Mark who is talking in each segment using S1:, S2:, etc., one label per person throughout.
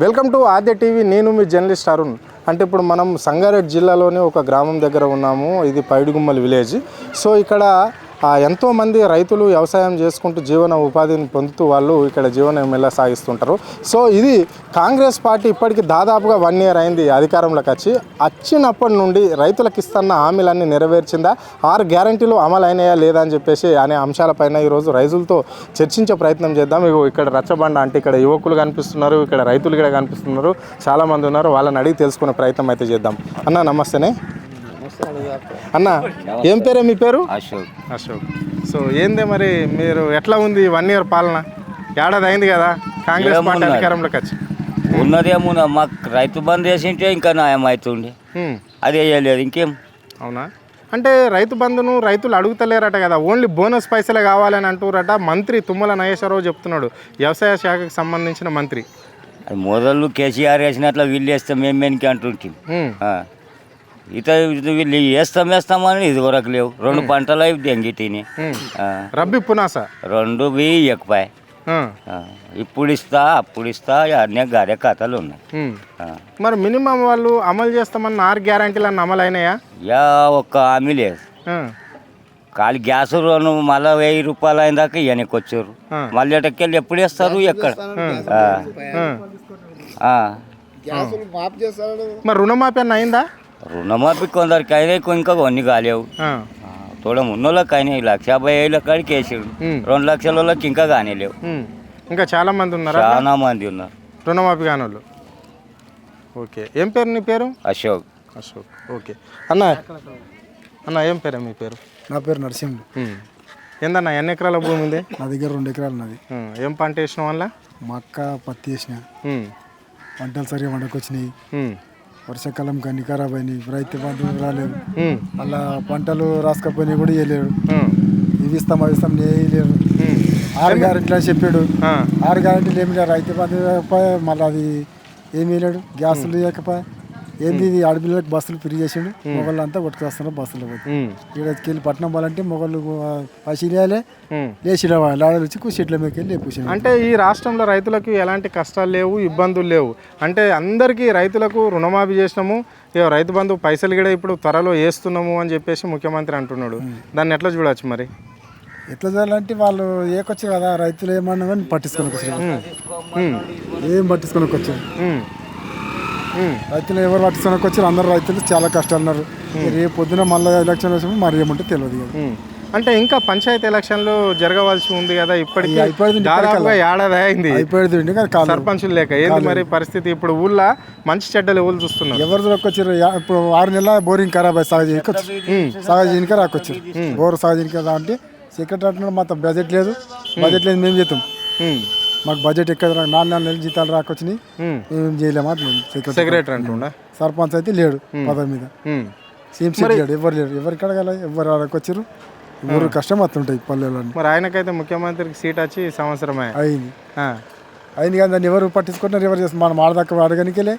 S1: Welcome to Aadya TV. నేను మీ journalist Arun. అంటే ఇప్పుడు మనం సంగారెడ్డి జిల్లాలోని ఒక గ్రామం దగ్గర ఉన్నాము. ఇది పైడిగుమ్మల్ విలేజ్. సో ఇక్కడ ఎంతోమంది రైతులు వ్యవసాయం చేసుకుంటూ జీవన ఉపాధిని పొందుతూ వాళ్ళు ఇక్కడ జీవనం ఎలా సాగిస్తుంటారు. సో ఇది కాంగ్రెస్ పార్టీ ఇప్పటికి దాదాపుగా 1 year అయింది అధికారంలోకి వచ్చినప్పటి నుండి రైతులకు ఇస్తున్న హామీలన్నీ నెరవేర్చిందా, 6 గ్యారంటీలు అమలు అయినాయా లేదా అని చెప్పేసి అనే అంశాలపైన ఈరోజు రైతులతో చర్చించే ప్రయత్నం చేద్దాం. ఇక్కడ రచ్చబండ అంటే ఇక్కడ యువకులు కనిపిస్తున్నారు, ఇక్కడ రైతులు కూడా కనిపిస్తున్నారు, చాలామంది ఉన్నారు. వాళ్ళని అడిగి తెలుసుకునే ప్రయత్నం అయితే చేద్దాం. అన్న నమస్తేనే. అన్న ఏం పేరే మీ పేరు? అశోక్. సో ఏందే మరి మీరు ఎట్లా ఉంది 1 year పాలన? ఏడాది అయింది కదా కాంగ్రెస్ పార్టీ అధికారంలోకి వచ్చి.
S2: ఉన్నదేమో మాకు రైతు బంద్ చేసింటే ఇంకా న్యాయం అవుతుండే, అది వేయలేదు ఇంకేం.
S1: అవునా? అంటే రైతు బంధును రైతులు అడుగుతలేరట కదా, ఓన్లీ బోనస్ పైసలే కావాలని అంటురట. మంత్రి తుమ్మల నాగేశ్వరరావు చెప్తున్నాడు, వ్యవసాయ శాఖకు సంబంధించిన మంత్రి.
S2: అది మొదలు కేసీఆర్ వేసినట్లు వీళ్ళు వేస్తాం మేమేనికి అంటుంటాం. వీళ్ళు వేస్తామని ఇది వరకు లేవు. 2 పంటలు అవి దెంగి తిని
S1: రబ్బీ పునాస
S2: 2 ఎక్కుపాయి. ఇప్పుడు ఇస్తా అప్పుడు ఇస్తా అన్నీ గారే కథలు ఉన్నాయి.
S1: మరి మినిమం వాళ్ళు అమలు చేస్తామన్న 6 గ్యారంటీలు అన్న అమలు అయినాయా?
S2: ఒక్క హామీ లేదు. ఖాళీ గ్యాస్ మళ్ళీ 1000 రూపాయలు అయిన దాకా ఇవన్నీ వచ్చారు. మళ్ళీ ఎటకెళ్ళి ఎప్పుడు వేస్తారు ఎక్కడ?
S1: మరి రుణమాఫీ అన్న అయిందా?
S2: రుణమాఫీ కొందరికి అయినా ఇంకా కొన్ని కాలేవు. తోడ ఉన్నోళ్ళకి అయినా 1,50,000 కాడికి వేసాడు. 2 లక్షల వాళ్ళకి ఇంకా కానిలేవు.
S1: ఇంకా చాలా మంది ఉన్నారు,
S2: చాలా మంది ఉన్నారు
S1: రుణమాఫీ కాని వాళ్ళు. ఓకే, ఏం పేరు నీ పేరు?
S2: అశోక్.
S1: ఓకే అన్న ఏం పేరు మీ పేరు?
S3: నా పేరు నరసింహుడు.
S1: ఏందన్న ఎన్ని ఎకరాల భూమి ఉంది?
S3: నా దగ్గర 2 ఎకరాలు ఉన్నది.
S1: ఏం పంట వేసిన వల్ల?
S3: మక్క పత్తి వేసిన. పంటలు సరిగా వండకొచ్చినాయి. వర్షాకాలం కానీ ఖరాబ్ అయినాయి. రైతు బంధువులు రాలేదు. అలా పంటలు రాసుకపోయినాయి కూడా వేయలేడు. ఇవి ఇస్తాం అవి ఇస్తాం వేయలేరు. 6 గ్యారెంటీలు అని చెప్పాడు. 6 గ్యారెంటీలు ఏమి లేవు. రైతు బంధువు లేకపోయా, మళ్ళీ అది ఏమీ వేయలేడు. గ్యాసులు లేకపోయా, ఏంది ఆడపిల్లలకు బస్సులు ఫ్రీ చేసిండు. మొగళ్ళు అంతా కొట్టుకొస్తున్నారు బస్సులో పోయి. ఇక్కడికి వెళ్ళి పట్టణం పోవాలంటే మొగళ్ళు పసిలేయాలి, లేచి లాడలు వచ్చి సీట్ల మీదకి వెళ్ళి కూర్చొని.
S1: అంటే ఈ రాష్ట్రంలో రైతులకు ఎలాంటి కష్టాలు లేవు, ఇబ్బందులు లేవు. అంటే అందరికీ రైతులకు రుణమాఫీ చేసినాము, రైతు బంధు పైసలు కూడా ఇప్పుడు త్వరలో వేస్తున్నాము అని చెప్పేసి ముఖ్యమంత్రి అంటున్నాడు. దాన్ని ఎట్లా చూడవచ్చు మరి?
S3: ఎట్లా చేయాలంటే వాళ్ళు ఏకొచ్చారు కదా, రైతులు ఏమన్నా కానీ పట్టించుకొని వచ్చారు. ఏం పట్టించుకొని వచ్చారు రైతులు? ఎవరు పట్టించుకొని వచ్చారు? అందరు రైతులు చాలా కష్టాలు ఉన్నారు. రేపు పొద్దున మళ్ళీ ఎలక్షన్ వచ్చినప్పుడు మరి ఏమంటే తెలియదు కదా.
S1: అంటే ఇంకా పంచాయతీ ఎలక్షన్లు జరగవలసి ఉంది కదా, ఇప్పటికీ దాదాపుగా ఏడాది అయింది.
S3: అయిపోయింది
S1: సర్పంచులు లేక. ఏంది మరి పరిస్థితి? ఇప్పుడు ఊళ్ళో మంచి చెడ్డలు ఎవరు చూస్తున్నారు?
S3: ఎవరు దొరకొచ్చారు? ఇప్పుడు 6 నెలల బోరింగ్ ఖరాబ్ అయ్యి సాగజీనిక రాకొచ్చారు. బోర్ సాగజీనిక రా అంటే సెక్రటరీ అంటున్నాడు మాత్రం బడ్జెట్ లేదు మేము చేస్తాం. మాకు బడ్జెట్ ఎక్కడ 4 నెలల జీతాలు రాకొచ్చినాయి, మేము చేయలేమా
S1: సెక్రటరీ అంటుండ.
S3: సర్పంచ్ అయితే లేడు పదవి మీద. సీఎం సీట్ లేడు, ఎవరు లేరు. ఎవరికి అడగాలి? ఎవరు రాకొచ్చారు? ఊరు కష్టం వస్తుంటాయి పల్లెల్లో.
S1: మరి ఆయనకైతే ముఖ్యమంత్రికి సీట్ వచ్చి సంవత్సరం
S3: అయింది కానీ దాన్ని ఎవరు పట్టించుకుంటున్నారు? ఎవరు చేస్తారు? మనం ఆడదాకా అడగనికెళ్ళే,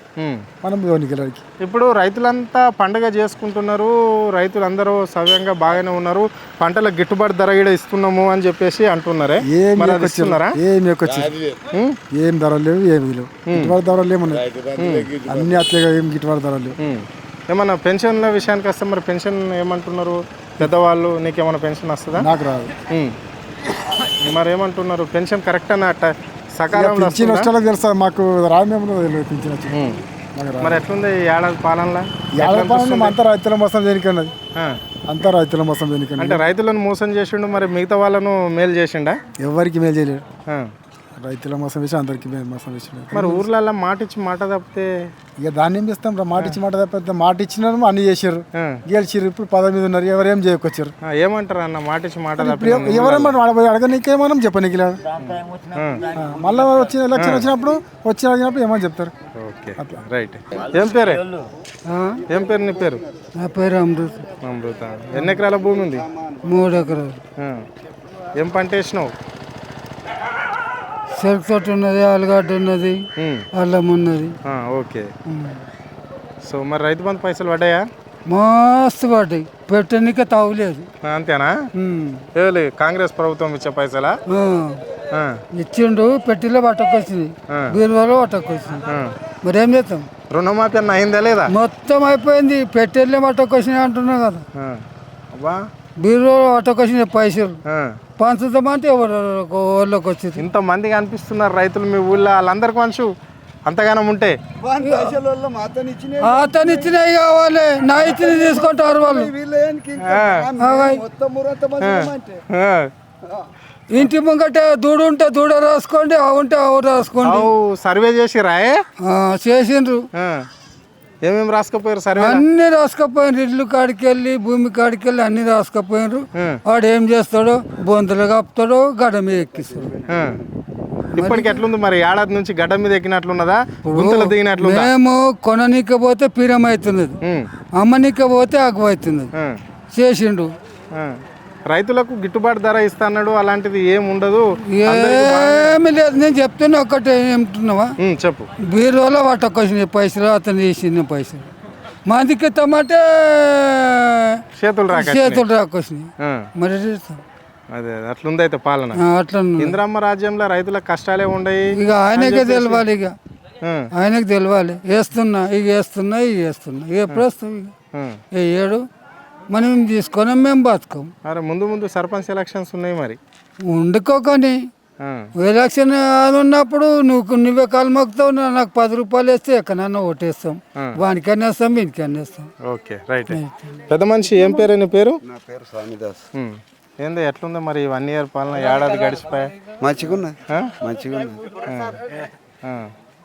S3: మనం ధోనికెళ్ళకి.
S1: ఇప్పుడు రైతులంతా పండుగ చేసుకుంటున్నారు, రైతులందరూ సవ్యంగా బాగానే ఉన్నారు, పంటలకు గిట్టుబాటు ధర కూడా ఇస్తున్నాము అని చెప్పేసి అంటున్నారే.
S3: ఇస్తున్నారా? ఏమి ఏం ధరలు లేవు, ఏమి లేవు. గిట్టుబాటు ధరలు ఏమున్నాయి? అన్ని అట్లేగా, ఏం గిట్టుబాటు ధరలు లేవు.
S1: ఏమన్నా పెన్షన్ల విషయానికి వస్తే మరి పెన్షన్ ఏమంటున్నారు పెద్దవాళ్ళు? నీకేమన్నా పెన్షన్ వస్తుందా?
S3: నాకు రాదు.
S1: మరి ఏమంటున్నారు? పెన్షన్ కరెక్ట్ అన్న అట్ట సకాలంలో
S3: తెలుసా? మాకు రామేమో పింఛన్.
S1: మరి ఎట్లుంది ఏడాది పాలనలో?
S3: అంతా రైతుల మోసం దేనికన్నది, అంతా రైతుల మోసం దేనికన్నా.
S1: అంటే రైతులను మోసం చేసిండు, మరి మిగతా వాళ్ళను మేలు చేసిండా?
S3: ఎవరికి మేలు చేయలేడు. రైతుల మోసం వేసి అందరికి మోసం వేసిండు.
S1: మరి ఊర్లలో మాట ఇచ్చి మాట తప్పితే
S3: ఇక దాన్ని ఏం చేస్తాం? మాట ఇచ్చి మాట తప్పితే మాట ఇచ్చినారు, అన్ని చేసారు, గెలిచిరు. ఇప్పుడు 10 మీద ఉన్నారు, ఎవరేం చేయకొచ్చారు?
S1: ఏమంటారు అన్న మాట ఇచ్చి మాట
S3: ఎవరేమో అడగనీకేమనం చెప్పనీకి లేదు. మళ్ళీ వచ్చిన ఎలక్షన్ వచ్చినప్పుడు ఏమని చెప్తారు?
S1: రైట్. ఏం పేరే? ఏం పేరు నీ పేరు?
S3: నా పేరు అమృత.
S1: ఎన్ని ఎకరాల భూమి ఉంది?
S3: 3 ఎకరాలు.
S1: ఏం పంట వేసినావు?
S3: చెరుకు తోట ఉన్నది, ఆలుగడ్డ ఉన్నది, అల్లం ఉన్నది.
S1: ఓకే. సో మరి రైతు బంధు పైసలు పడ్డాయా?
S3: మస్తు పడ్డాయి, పెట్టనిక తావులేదు.
S1: అంతేనా? కాంగ్రెస్ ప్రభుత్వం ఇచ్చే పైసలా? ఆ,
S4: ఇచ్చిండు పెట్టిలో పట్టకొచ్చింది బీరువాలో పట్టకొచ్చింది మరి ఏం చేస్తాం
S1: రుణమాఫీ అన్న అయిందా లేదా?
S4: మొత్తం అయిపోయింది పెట్టెళ్ళే పట్టకొచ్చినాయి అంటున్నా కదా
S1: ఆ, అబ్బా
S4: బీరువాలో పట్టకొచ్చినాయి పైసలు
S1: ఆ.
S4: పంచుతామంటే వాళ్ళకి వచ్చింది
S1: ఇంతమంది కనిపిస్తున్నారు రైతులు మీ ఊళ్ళో, వాళ్ళందరికి మంచు అంతగానం ఉంటే
S4: అతను ఇచ్చినవి కావాలి నా ఇచ్చినవి తీసుకుంటారు వాళ్ళు
S1: ఆ,
S4: ఇంటి ముంగట దూడ ఉంటే దూడ రాసుకోండి అవి ఉంటే అవి రాసుకోండి
S1: అవు సర్వే చేసి రాయే
S4: చేసిండ్రు
S1: ఏమేమి రాసుకపోయారు సర్వే?
S4: అన్ని రాసుకపోయినారు ఇల్లు కాడికి వెళ్ళి భూమి కాడికి వెళ్ళి అన్ని రాసుకపోయినారు వాడు ఏం చేస్తాడో బొంతలు కప్పుతాడో గడ మీద ఎక్కిస్తాడు
S1: ఇప్పటికి ఎట్లుంది మరి? ఏడాది నుంచి గడ్డ మీద ఎక్కినట్లున్నదా, గుంతలు దిగినట్లుందా?
S4: మేము కొననీకపోతే పీరం అవుతున్నది అమ్మనీకపోతే అగ్గువవుతున్నది చేసిండు
S1: రైతులకు గిట్టుబాటు ధర ఇస్తాడు, అలాంటిది ఏం ఉండదు.
S4: ఏమి లేదు నేను చెప్తున్నా ఒక్కటే ఏమంటున్నావా
S1: చెప్పు.
S4: బీరువాలో పట్టకొచ్చినాయి పైసలు అతను చేసిన పైసలు మందికి తమ్మంటే చేతులు రాకొచ్చినాయి మరి ఎట్లా చేస్తాం?
S1: అదే అట్లుంది అయితే పాలన.
S4: అట్లా
S1: ఇంద్రమ్మ రాజ్యంలో రైతులకు కష్టాలే ఉండయి.
S4: ఇక ఆయనకే తెలవాలి, ఇక ఆయనకు తెలవాలి. వేస్తున్నా ఇక వేస్తున్నా ఇక వేస్తున్నా ఎప్పుడు వస్తాం ఇక ఏడు మనం తీసుకొని మేము బతుకం.
S1: అరే ముందు సర్పంచ్ ఎలక్షన్స్ ఉన్నాయి మరి
S4: వండుకోకొని ఎలక్షన్ అది ఉన్నప్పుడు నువ్వే కాలు మొక్కుతావు నాకు 10 రూపాయలు వేస్తే ఎక్కడన్నా ఓటేస్తాం వానికన్నా వేస్తాం వీనికన్నా వేస్తాం.
S1: Okay right. పెద్ద మనిషి ఏం పేరు? నీ పేరు?
S5: నా పేరు స్వామిదాస్.
S1: ఏందో ఎట్లుంది మరి 1 ఇయర్ పాలన, ఏడాది గడిచిపోయా?
S5: మంచిగున్నది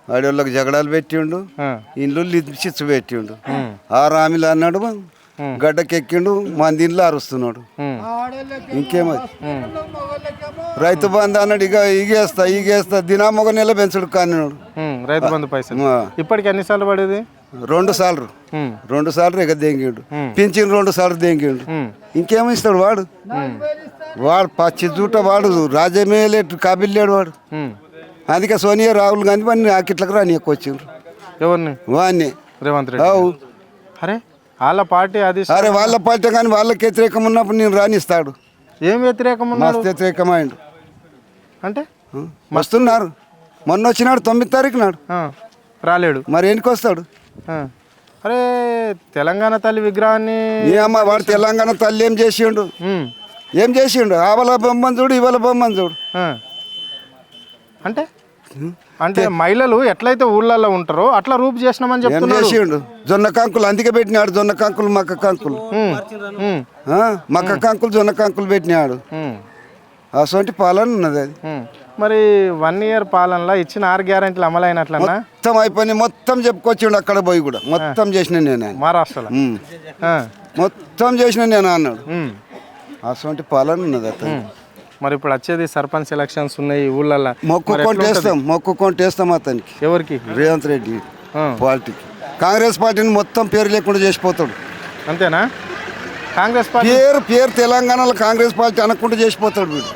S5: ఆడోళ్ళకి జగడాలు పెట్టిండు, ఇండ్లు చిచ్చు పెట్టిండు. 6 హామీలు అన్నాడు, గడ్డకెక్కిండు, మంది ఇంట్లో అరుస్తున్నాడు. ఇంకేమది రైతు బంధు అన్నాడు, ఇగేస్తా దినామొక నెల పెంచడు కానినాడు.
S1: రైతు బంధు పైసలు ఇప్పటికి ఎన్నిసార్లు పడేది?
S5: 2 సార్లు ఇక దెంగిండు. పింఛన్ 2 సార్లు దెంగిండు. ఇంకేమో ఇస్తాడు వాడు పచ్చి జూట వాడు రాజ్యమే లేడు కాబిల్లేడు వాడు. అందుకే సోనియా రాహుల్ గాంధీ వాడిని ఆకిట్లకు రానియకొచ్చిండ్రు.
S1: ఎవరిని?
S5: వాడిని
S1: రేవంత్ రెడ్డి. అరే వాళ్ళ పార్టీ అది.
S5: అరే వాళ్ళ పార్టీ కానీ వాళ్ళకి వ్యతిరేకం ఉన్నప్పుడు నేను రానిస్తాడు.
S1: ఏం వ్యతిరేకం?
S5: మస్తు వ్యతిరేకమైండు
S1: అంటే
S5: వస్తున్నారు. మొన్న వచ్చినాడు 9 తారీఖు నాడు
S1: రాలేడు.
S5: మరి ఎందుకు వస్తాడు?
S1: అరే తెలంగాణ తల్లి విగ్రహాన్ని
S5: అమ్మ వాడు తెలంగాణ తల్లి ఏం చేసిండు? ఆవల బొమ్మను చూడు, ఇవాళ బొమ్మను చూడు.
S1: అంటే మహిళలు ఎట్లయితే ఊళ్ళల్లో ఉంటారో అట్లా రూపు చేసినామని చెప్తున్నాడు.
S5: చేసిండు జొన్న కాంకులు అందుకే పెట్టినాడు. జొన్న కాంకులు మక్క కాంకులు జొన్న కాంకులు పెట్టినాడు. అసొంటి పాలన ఉన్నది అది.
S1: మరి 1 ఇయర్ పాలనలో ఇచ్చిన 6 గ్యారెంటీలు అమలైనట్లన్నా?
S5: మొత్తం అయిపోయి మొత్తం చెప్పుకొచ్చిండు. అక్కడ పోయి కూడా మొత్తం చేసిన నేను
S1: మహారాష్ట్రలో
S5: మొత్తం చేసిన నేను అన్నాడు. అసొంటి పాలన ఉన్నది అతను.
S1: మరి ఇప్పుడు వచ్చేది సర్పంచ్ ఎలక్షన్స్ ఉన్నాయి ఊళ్ళల్లో.
S5: మొక్కుకొంటేస్తాం అతనికి.
S1: ఎవరికి?
S5: రేవంత్ రెడ్డి పార్టీకి. కాంగ్రెస్ పార్టీని మొత్తం పేరు లేకుండా చేసిపోతాడు.
S1: అంతేనా? కాంగ్రెస్ పార్టీ
S5: పేరు తెలంగాణలో కాంగ్రెస్ పార్టీ అనకుండా చేసిపోతాడు వీడు.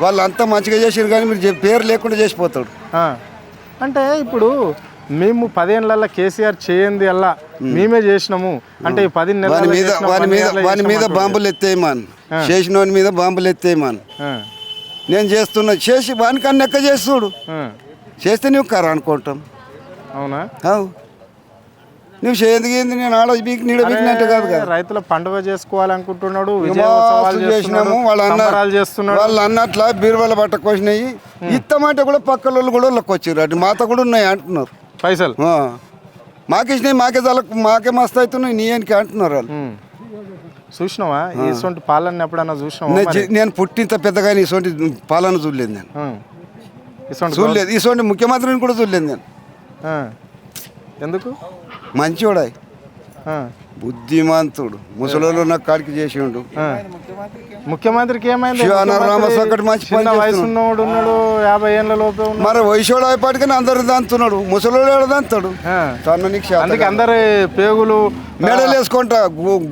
S5: వాళ్ళు అంతా మంచిగా చేసారు కానీ మీరు పేరు లేకుండా చేసిపోతాడు.
S1: అంటే ఇప్పుడు మేము 10 ఏళ్ళ కేసీఆర్ చేయండి అలా మేమే చేసినాము అంటే 10 నెలల
S5: వాని మీద బాంబులు ఎత్తేయమని, చేసిన వాని మీద బాంబులు ఎత్తేయమని. నేను చేస్తున్నా చేసి వానికన్నా ఎక్క చేస్తుడు. చేస్తే నువ్వు కర్ర అనుకుంటాం.
S1: అవునా?
S5: నువ్వు చేయందుకు ఏంది? నేను ఆడ బీక్ నీడ బీకినట్టు కాదు కదా.
S1: రైతుల పండుగ చేసుకోవాలనుకుంటున్నాడు,
S5: చేసినాము. వాళ్ళు అన్నట్ల బీరువాళ్ళ బట్ట కోసినాయి ఇత్తమంటే కూడా పక్కల వాళ్ళు కూడా వాళ్ళకి వచ్చారు. అటు మాత కూడా ఉన్నాయి అంటున్నారు
S1: పైసలు.
S5: మాకు ఇచ్చినాయి, మాకే మస్తు అవుతున్నాయి నీయానికి అంటున్నారు వాళ్ళు.
S1: చూసినావా ఇటువంటి పాలన ఎప్పుడన్నా చూసినావా?
S5: నేను పుట్టింత పెద్దగా ఇటువంటి పాలన చూడలేదు. నేను చూడలేదు. ఇటువంటి ముఖ్యమంత్రిని కూడా చూడలేదు నేను.
S1: ఎందుకు?
S5: మంచివాడు, బుద్ధిమంతుడు, ముసలోళ్ళు నాకు కాడికి చేసిండు.
S1: ముఖ్యమంత్రికి ఏమైంది?
S5: వయసు
S1: ఉన్నాడు 50 ఏళ్ళ లోపే.
S5: మరి వయసుడు అయిపోటికని అందరు దంతున్నాడు, ముసలోడు ఏడాదంతాడు.
S1: అందుకే అందరు పేగులు
S5: మెడలు వేసుకుంటా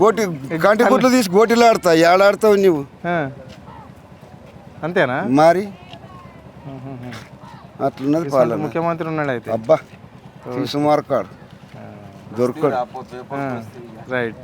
S5: గోటి గంటి గుట్లు తీసి గోటిలు ఆడతా. ఏడాడతావు నువ్వు?
S1: అంతేనా?
S5: మరి అట్లున్నది పాలన.
S1: ముఖ్యమంత్రి ఉన్నాడు అయితే.
S5: అబ్బా సుమారు కాడు దొరకడు.
S1: రైట్.